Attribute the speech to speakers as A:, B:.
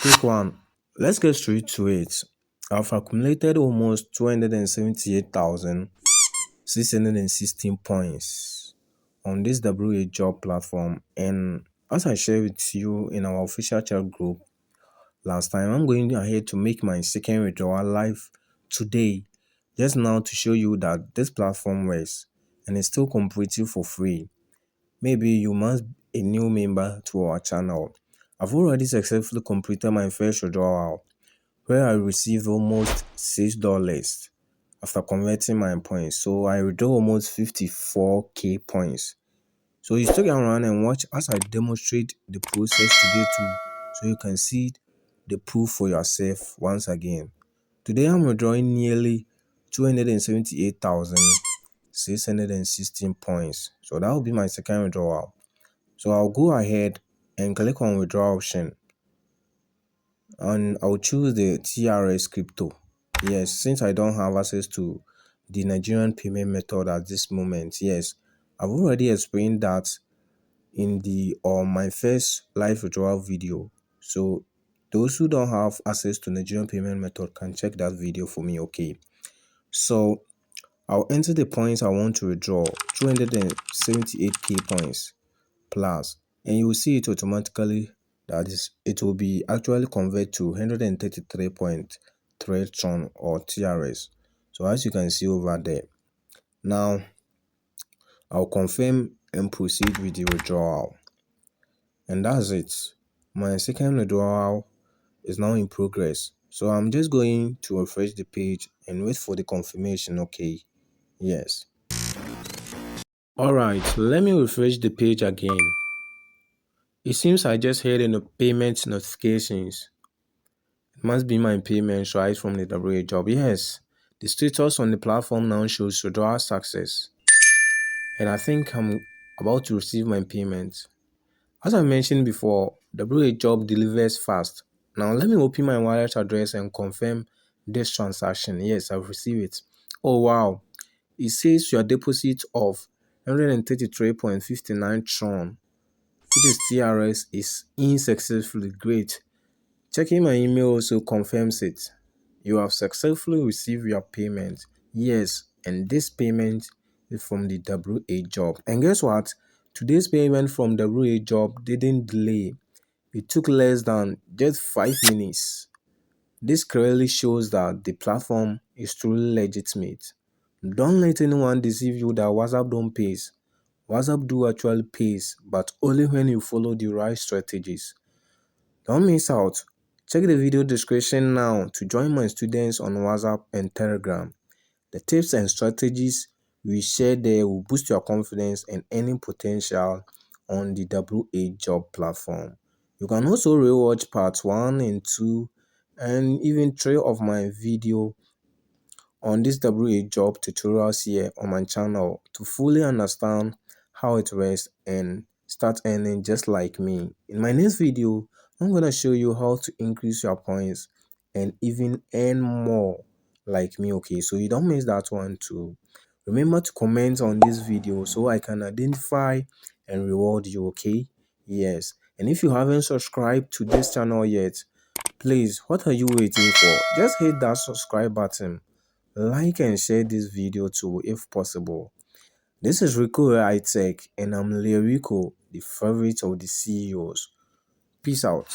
A: quick one. Let's get straight to it. I've accumulated almost 278,616 points on this W8JOB platform, and as I shared with you in our official chat group last time, I'm going ahead to make my second withdrawal live today, just now, to show you that this platform works and it's still completely for free. Maybe you must be a new member to our channel. I've already successfully completed my first withdrawal, where I received almost $6 after converting my points. So I withdrew almost 54k points. So you stick around and watch as I demonstrate the process today too, so you can see the proof for yourself once again. Today I'm withdrawing nearly 278,616 points. So that will be my second withdrawal. So I'll go ahead and click on withdraw option, and I'll choose the TRX crypto. Yes, since I don't have access to the Nigerian payment method at this moment. Yes, I've already explained that in the my first live withdrawal video. So those who don't have access to Nigerian payment method can check that video for me. Okay, so I'll enter the points I want to withdraw, 278k points plus, and you will see it automatically that is, it will be actually convert to 133.3 tron or TRS. So as you can see over there, now I'll confirm and proceed with the withdrawal, and that's it. My second withdrawal is now in progress, so I'm just going to refresh the page and wait for the confirmation. Okay, yes. All right, let me refresh the page again. It seems I just had the payment notifications. It must be my payment right from the W8JOB. Yes, the status on the platform now shows withdrawal success, and I think I'm about to receive my payment. As I mentioned before, W8JOB delivers fast. Now let me open my wallet address and confirm this transaction. Yes, I've received it. Oh wow, it says your deposit of 133.59 tron, which is TRS, is unsuccessfully. Great. Checking my email also confirms it. You have successfully received your payment. Yes, and this payment is from the W8JOB. And guess what? Today's payment from W8JOB didn't delay. It took less than just 5 minutes. This clearly shows that the platform is truly legitimate. Don't let anyone deceive you that WhatsApp don't pay. WhatsApp do actually pays, but only when you follow the right strategies. Don't miss out. Check the video description now to join my students on WhatsApp and Telegram. The tips and strategies we share there will boost your confidence and earning potential on the W8JOB platform. You can also rewatch parts 1 and 2 and even 3 of my video on this W8JOB tutorials here on my channel to fully understand how it works and start earning just like me. In my next video, I'm going to show you how to increase your points and even earn more like me. Okay, so you don't miss that one too. Remember to comment on this video so I can identify and reward you. Okay, yes, and if you haven't subscribed to this channel yet, please, what are you waiting for? Just hit that subscribe button, like and share this video too if possible. This is RiCo AI Tech, and I'm RiCo, the favorite of the CEOs. Peace out.